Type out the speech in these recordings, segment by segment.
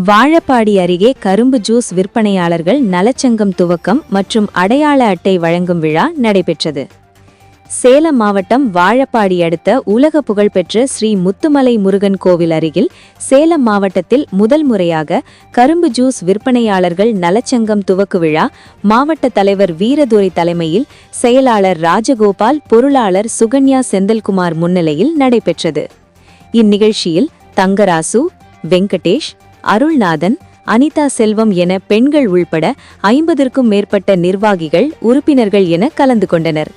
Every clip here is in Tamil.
வாழப்பாடி அருகே கரும்பு ஜூஸ் விற்பனையாளர்கள் நலச்சங்கம் துவக்கம் மற்றும் அடையாள அட்டை வழங்கும் விழா நடைபெற்றது. சேலம் மாவட்டம் வாழப்பாடி அடுத்த உலக புகழ்பெற்ற ஸ்ரீ முத்துமலை முருகன் கோவில் அருகில் சேலம் மாவட்டத்தில் முதல் முறையாக கரும்பு ஜூஸ் விற்பனையாளர்கள் நலச்சங்கம் துவக்கு விழா மாவட்ட தலைவர் வீரதுரை தலைமையில் செயலாளர் ராஜகோபால், பொருளாளர் சுகன்யா செந்தில்குமார் முன்னிலையில் நடைபெற்றது. இந்நிகழ்ச்சியில் தங்கராசு, வெங்கடேஷ், அருள்நாதன், அனிதா செல்வம் என பெண்கள் உள்பட 50க்கும் மேற்பட்ட நிர்வாகிகள், உறுப்பினர்கள் என கலந்து கொண்டனர்.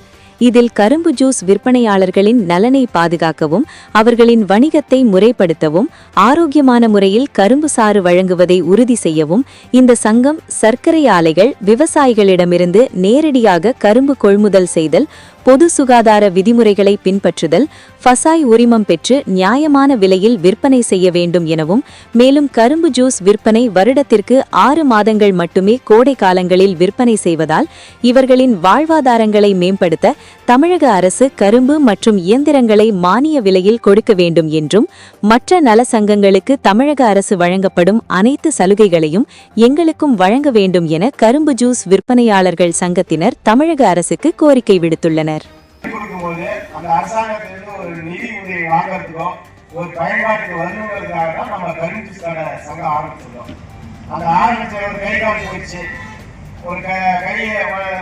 இதில் கரும்பு ஜூஸ் விற்பனையாளர்களின் நலனை பாதுகாக்கவும், அவர்களின் வணிகத்தை முறைப்படுத்தவும், ஆரோக்கியமான முறையில் கரும்பு சாறு வழங்குவதை உறுதி செய்யவும் இந்த சங்கம் சர்க்கரை ஆலைகள், விவசாயிகளிடமிருந்து நேரடியாக கரும்பு கொள்முதல் செய்தல், பொது சுகாதார விதிமுறைகளை பின்பற்றுதல், ஃபசாய் உரிமம் பெற்று நியாயமான விலையில் விற்பனை செய்ய வேண்டும் எனவும், மேலும் கரும்பு ஜூஸ் விற்பனை வருடத்திற்கு 6 மாதங்கள் மட்டுமே கோடை காலங்களில் விற்பனை செய்வதால் இவர்களின் வாழ்வாதாரங்களை மேம்படுத்த தமிழக அரசு கரும்பு மற்றும் இயந்திரங்களை மானிய விலையில் கொடுக்க வேண்டும் என்றும், மற்ற நல சங்கங்களுக்கு தமிழக அரசு வழங்கப்படும் அனைத்து சலுகைகளையும் எங்களுக்கும் வழங்க வேண்டும் என கரும்பு ஜூஸ் விற்பனையாளர்கள் சங்கத்தினர் தமிழக அரசுக்கு கோரிக்கை விடுத்துள்ளனர். அந்த அரசாங்கத்திலிருந்து ஒரு நிதி உதவி வாங்கறதுக்கோ ஒரு பயன்பாட்டுக்கு வரணுங்கிறதுக்காக தான் நம்ம கரும்பு சங்கம் ஆரம்பிச்சிருக்கோம். அந்த ஆரம்பிச்ச ஒரு கை காட்சி வச்சு ஒரு கையை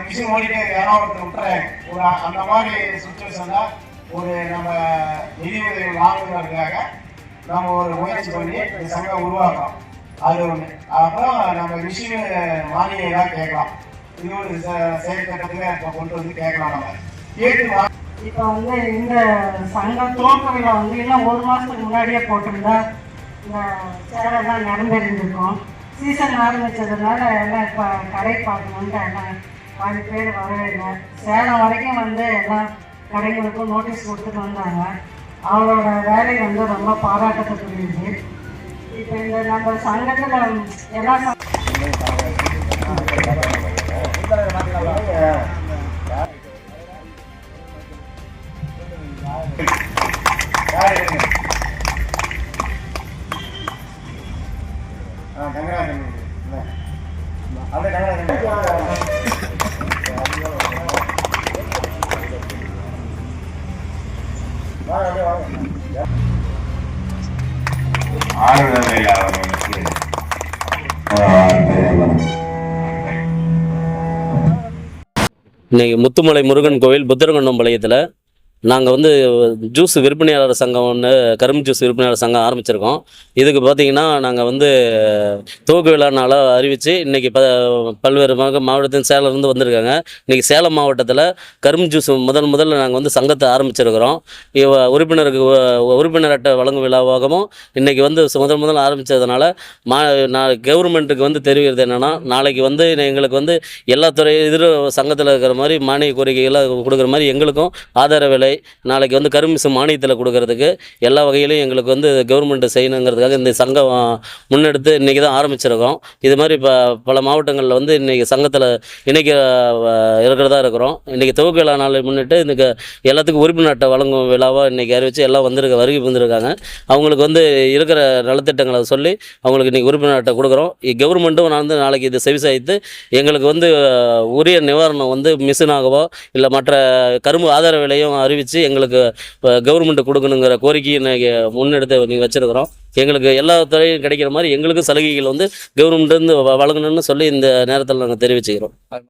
மிஷின் ஓடிட்டே யாராவது விட்டுற ஒரு அந்த மாதிரி சுச்சுவேஷன் தான் ஒரு நம்ம நிதி உதவி வாங்குறதுக்காக நம்ம ஒரு முயற்சி பண்ணி இந்த சங்கம் உருவாக்கலாம். அது ஒன்று. அப்புறம் நம்ம மிஷின் மானியம் தான் கேட்கலாம். இது ஒரு செயல் திட்டத்துக்கு இப்போ கொண்டு வந்து கேட்கலாம். நம்ம இப்போ வந்து இந்த சங்கம் துவக்க விழா வந்து இன்னும் 1 மாதத்துக்கு முன்னாடியே போட்டிருந்தா இந்த சேலைலாம் நடந்திருந்திருக்கும். சீசன் ஆரம்பித்ததுனால எல்லாம் இப்போ கடை பார்க்கணுன்ட்டு எல்லாம் 10 பேர் வரவே இல்லை. சேலம் வரைக்கும் வந்து எல்லாம் கடைகளுக்கும் நோட்டீஸ் கொடுத்துட்டு வந்தாங்க. அவங்களோட வேலை வந்து ரொம்ப பாராட்டத்தக்கூடியது. இப்போ இந்த நம்ம சங்கத்தில் எல்லா இன்னைக்கு முத்துமலை முருகன் கோவில் புத்தரங்கண்டம் பாளையத்தில் நாங்கள் வந்து ஜூஸ் விற்பனையாளர் சங்கம் ஒன்று, கரும்பு ஜூஸ் விற்பனையாளர் சங்கம் ஆரம்பிச்சிருக்கோம். இதுக்கு பார்த்திங்கன்னா நாங்கள் வந்து துவக்க விழா நாளாக அறிவித்து இன்றைக்கி பல்வேறு மாவட்டத்தின் சேலம்லேருந்து வந்திருக்காங்க. இன்றைக்கி சேலம் மாவட்டத்தில் கரும்பு ஜூஸ் முதல்ல நாங்கள் வந்து சங்கத்தை ஆரம்பிச்சிருக்கிறோம். உறுப்பினர் அட்டை வழங்கும் விழாவாகவும் இன்றைக்கி வந்து முதல் ஆரம்பித்ததுனால நான் கவர்மெண்ட்டுக்கு வந்து தெரிவிக்கிறது என்னென்னா, நாளைக்கு வந்து எங்களுக்கு வந்து எல்லா துறை சங்கத்தில் இருக்கிற மாதிரி மானிய கோரிக்கைகளாக கொடுக்குற மாதிரி எங்களுக்கும் ஆதார விலை நாளைக்கு வந்து கரும்பு மானியத்தில் கொடுக்கறதுக்கு எல்லா வகையிலையும் எங்களுக்கு வந்து கவர்மெண்ட் செய்யணுங்கிறதுக்காக இந்த சங்கம் முன்னெடுத்து இன்றைக்கி தான் ஆரம்பிச்சிருக்கோம். இது மாதிரி இப்போ பல மாவட்டங்களில் வந்து இன்றைக்கி சங்கத்தில் இன்றைக்கி இருக்கிறதா இருக்கிறோம். இன்றைக்கி துவக்க விழா நாளை முன்னிட்டு இன்றைக்கி எல்லாத்துக்கும் உறுப்பினர் அட்டை வழங்கும் விழாவாக இன்றைக்கி அறிவித்து எல்லாம் வருகை வந்திருக்காங்க. அவங்களுக்கு வந்து இருக்கிற நலத்திட்டங்களை சொல்லி அவங்களுக்கு இன்றைக்கி உறுப்பினர் அட்டை கொடுக்குறோம். கவர்மெண்ட்டும் நான் வந்து நாளைக்கு இது செவிசாய்த்து எங்களுக்கு வந்து உரிய நிவாரணம் வந்து மிஷினாகவோ இல்லை மற்ற கரும்பு ஆதார விலையும் அறிவித்து எங்களுக்கு கவர்மெண்ட் கொடுக்கணுங்கிற கோரிக்கையை முன்னெடுத்து வச்சிருக்கிறோம். எங்களுக்கு எல்லா துறையும் கிடைக்கிற மாதிரி எங்களுக்கும் சலுகைகள் வந்து கவர்மெண்ட் வழங்கணும்னு சொல்லி இந்த நேரத்தில் நாங்கள் தெரிவிச்சுக்கிறோம்.